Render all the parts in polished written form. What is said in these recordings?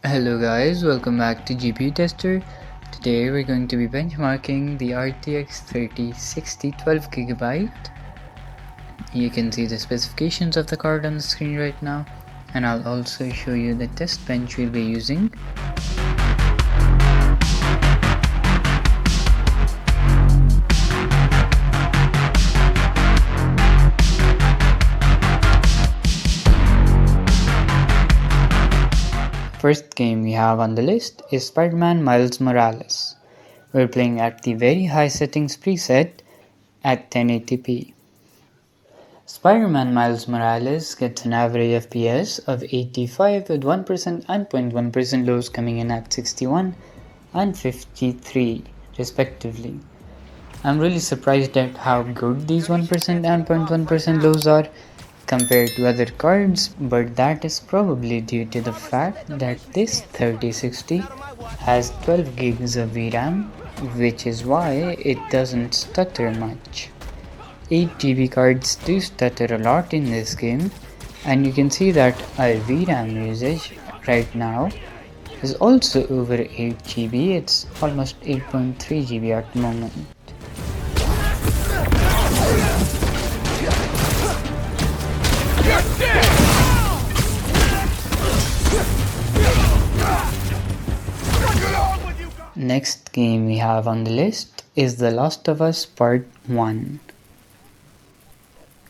Hello guys, welcome back to GPU Tester. Today we're going to be benchmarking the RTX 3060 12GB. You can see the specifications of the card on the screen right now, and I'll also show you the test bench we'll be using. First game we have on the list is Spider-Man Miles Morales. We're playing at the very high settings preset at 1080p. Spider-Man Miles Morales gets an average FPS of 85 with 1% and 0.1% lows coming in at 61 and 53 respectively. I'm really surprised at how good these 1% and 0.1% lows are compared to other cards, but that is probably due to the fact that this 3060 has 12 gigs of VRAM, which is why it doesn't stutter much. 8GB cards do stutter a lot in this game, and you can see that our VRAM usage right now is also over 8GB. It's almost 8.3GB at the moment. Next game we have on the list is The Last of Us Part 1.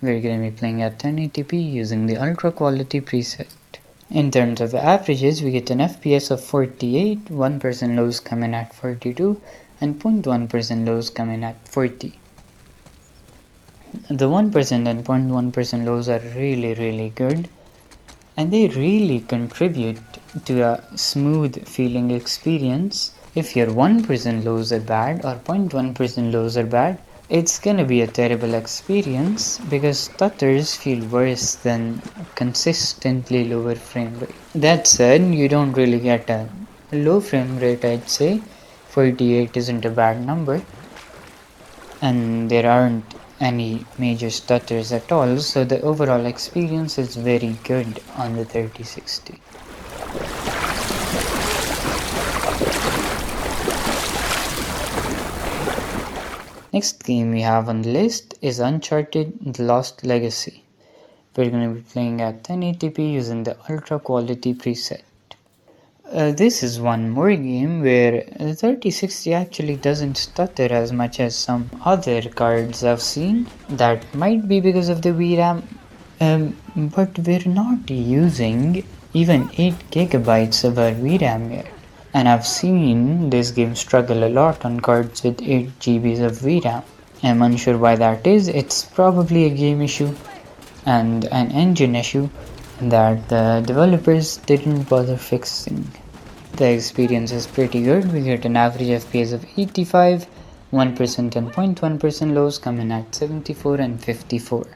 We're going to be playing at 1080p using the ultra quality preset. In terms of averages, we get an FPS of 48, 1% lows come in at 42, and 0.1% lows come in at 40. The 1% and 0.1% lows are really good, and they really contribute to a smooth feeling experience. If your 1% lows are bad or 0.1% lows are bad, it's gonna be a terrible experience because stutters feel worse than consistently lower frame rate. That said, you don't really get a low frame rate, I'd say. 48 isn't a bad number, and there aren't any major stutters at all, so the overall experience is very good on the 3060. Next game we have on the list is Uncharted: The Lost Legacy. We're going to be playing at 1080p using the ultra quality preset. This is one more game where the 3060 actually doesn't stutter as much as some other cards I've seen. That might be because of the VRAM, but we're not using even 8GB of our VRAM yet. And I've seen this game struggle a lot on cards with 8GB of VRAM. I'm unsure why that is. It's probably a game issue and an engine issue that the developers didn't bother fixing. The experience is pretty good. We get an average FPS of 85, 1% and 0.1% lows come in at 74 and 54.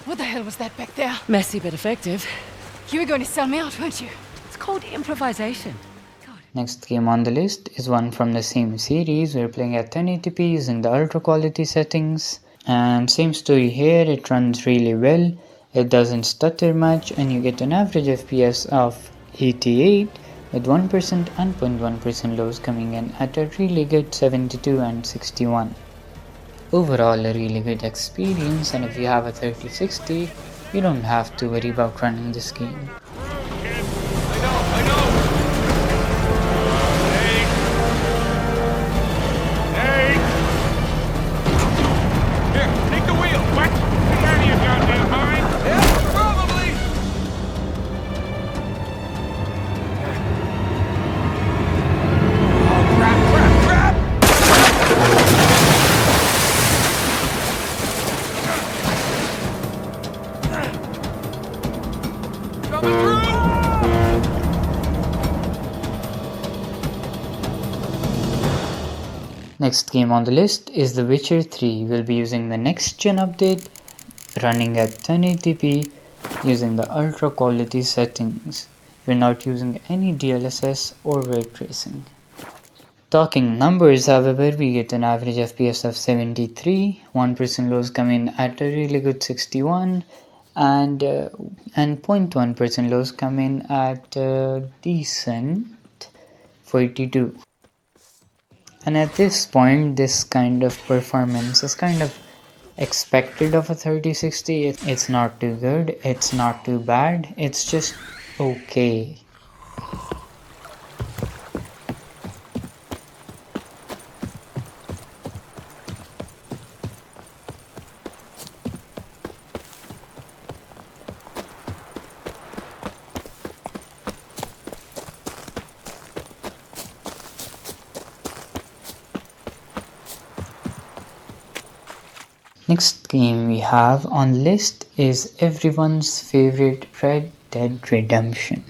What the hell was that back there? Messy but effective. You were going to sell me out, weren't you? It's called improvisation. Next game on the list is one from the same series. We're playing at 1080p using the ultra quality settings. And same story here, it runs really well. It doesn't stutter much, and you get an average FPS of 88 with 1% and 0.1% lows coming in at a really good 72 and 61. Overall, a really good experience, and if you have a 3060, you don't have to worry about running this game. Next game on the list is The Witcher 3. We'll be using the next gen update, running at 1080p using the ultra quality settings. We're not using any DLSS or ray tracing. Talking numbers, however, we get an average FPS of 73, 1% lows come in at a really good 61, and 0.1% lows come in at a decent 42. And at this point, this kind of performance is kind of expected of a 3060. It's not too good, it's not too bad, it's just okay. Next game we have on list is everyone's favorite Red Dead Redemption.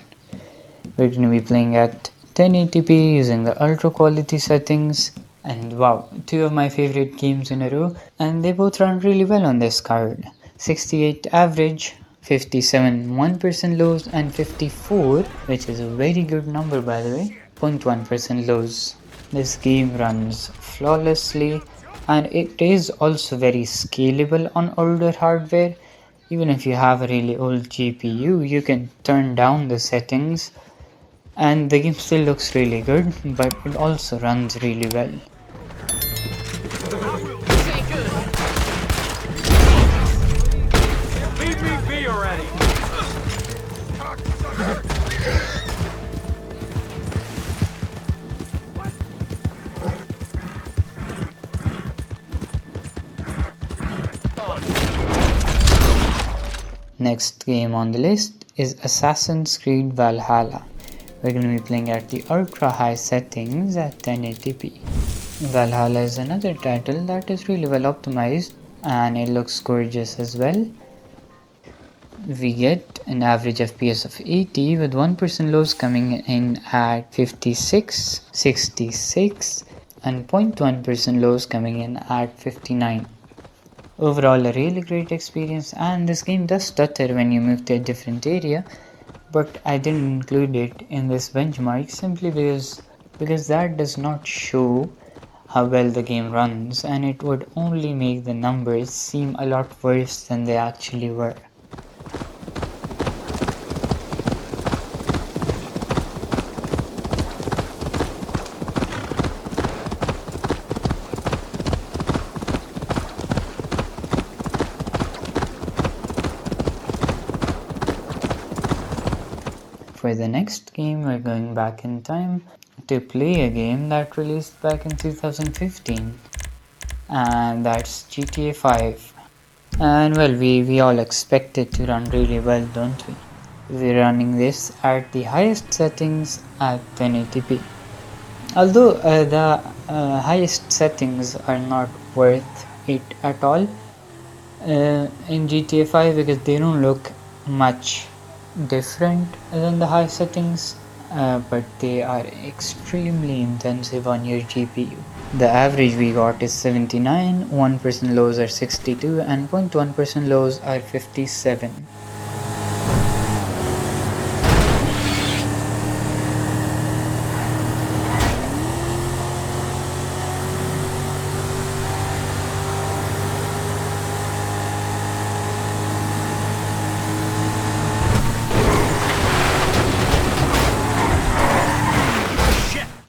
We're going to be playing at 1080p using the ultra quality settings, and wow, two of my favorite games in a row, and they both run really well on this card. 68 average, 57 1% lows, and 54, which is a very good number by the way, 0.1% lows. This game runs flawlessly, and it is also very scalable on older hardware. Even if you have a really old GPU, you can turn down the settings and the game still looks really good, but it also runs really well. Leave me be already! Next game on the list is Assassin's Creed Valhalla. We're going to be playing at the ultra high settings at 1080p. Valhalla is another title that is really well optimized and it looks gorgeous as well. We get an average FPS of 80 with 1% lows coming in at 56, 66 and 0.1% lows coming in at 59. Overall a really great experience, and this game does stutter when you move to a different area, but I didn't include it in this benchmark simply because that does not show how well the game runs, and it would only make the numbers seem a lot worse than they actually were. For the next game, we're going back in time to play a game that released back in 2015, and that's GTA 5. And well, we all expect it to run really well, don't we? We're running this at the highest settings at 1080p. Although the highest settings are not worth it at all in GTA 5 because they don't look much different than the high settings, but they are extremely intensive on your GPU. The average we got is 79, 1% lows are 62 and 0.1% lows are 57.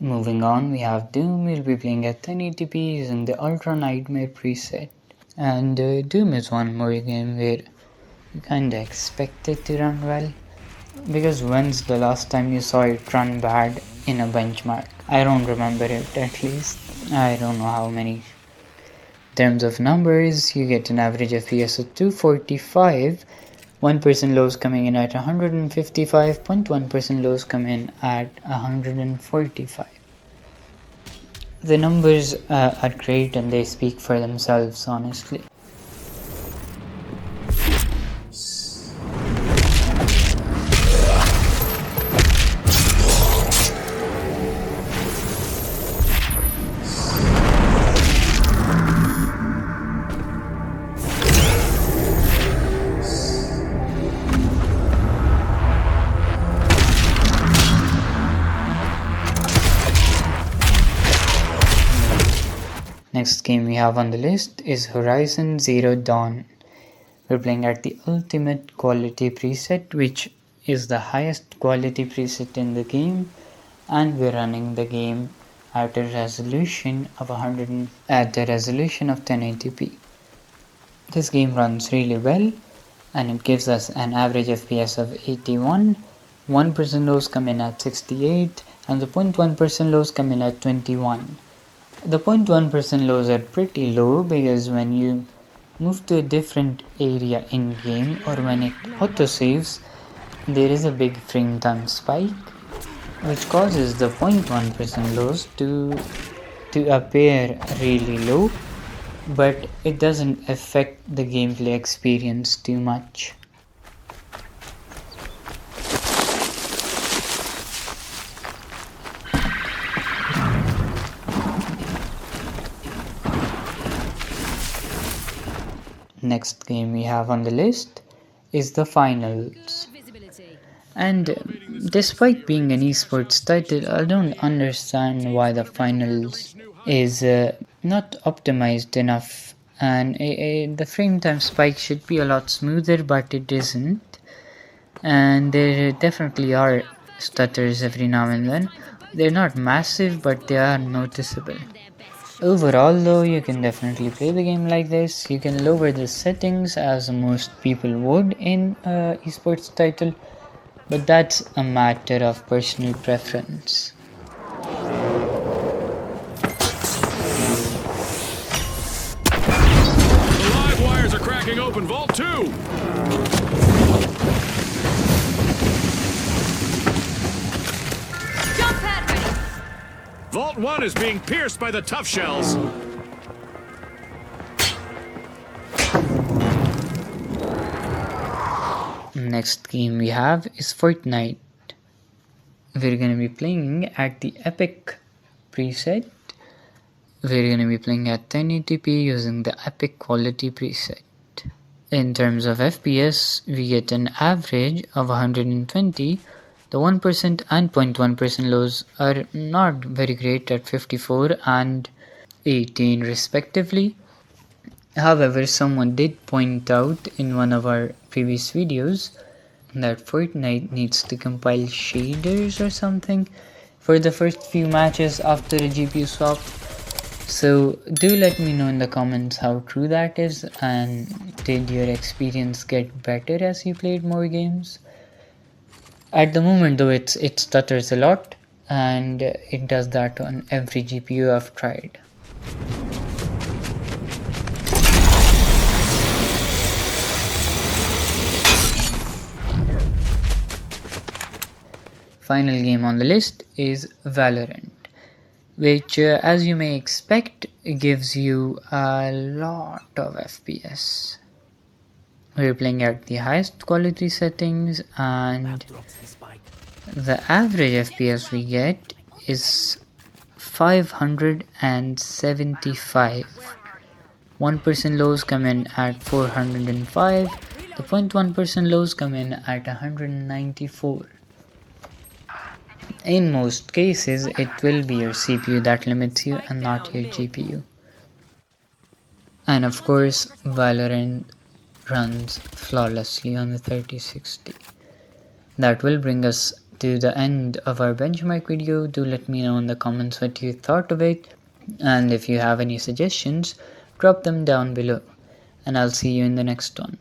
Moving on, we have Doom. We'll be playing at 1080p using the Ultra Nightmare preset. And Doom is one more game where you kinda expect it to run well. Because when's the last time you saw it run bad in a benchmark? I don't remember it, at least. I don't know how many. In terms of numbers, you get an average FPS of 245. 1% lows coming in at 155, 0.1% lows come in at 145. The numbers are great and they speak for themselves, honestly. Next game we have on the list is Horizon Zero Dawn. We're playing at the ultimate quality preset, which is the highest quality preset in the game, and we're running the game at a resolution of 1080p. This game runs really well, and it gives us an average FPS of 81. 1% lows come in at 68, and the 0.1% lows come in at 21. The 0.1% lows are pretty low because when you move to a different area in game or when it autosaves, there is a big frame time spike which causes the 0.1% lows to appear really low, but it doesn't affect the gameplay experience too much. Next game we have on the list is the finals. And despite being an esports title, I don't understand why the finals is not optimized enough, and the frame time spike should be a lot smoother, but it isn't. And there definitely are stutters every now and then. They're not massive, but they are noticeable. Overall though, you can definitely play the game like this. You can lower the settings as most people would in esports title, but that's a matter of personal preference. The live wires are cracking open Vault 2! Jump pad ready! Vault 1 is being pierced by the tough shells. Next game we have is Fortnite. We're gonna be playing at the Epic preset. We're gonna be playing at 1080p using the Epic quality preset. In terms of FPS, we get an average of 120. The 1% and 0.1% lows are not very great at 54 and 18 respectively. However, someone did point out in one of our previous videos that Fortnite needs to compile shaders or something for the first few matches after a GPU swap. So do let me know in the comments how true that is, and did your experience get better as you played more games? At the moment though, it stutters a lot, and it does that on every GPU I've tried. Final game on the list is Valorant, which as you may expect gives you a lot of FPS. We're playing at the highest quality settings, and the average FPS we get is 575. 1% lows come in at 405, the 0.1% lows come in at 194. In most cases, it will be your CPU that limits you and not your GPU. And of course, Valorant runs flawlessly on the 3060. That will bring us to the end of our benchmark video. Do let me know in the comments what you thought of it, and if you have any suggestions, drop them down below, and I'll see you in the next one.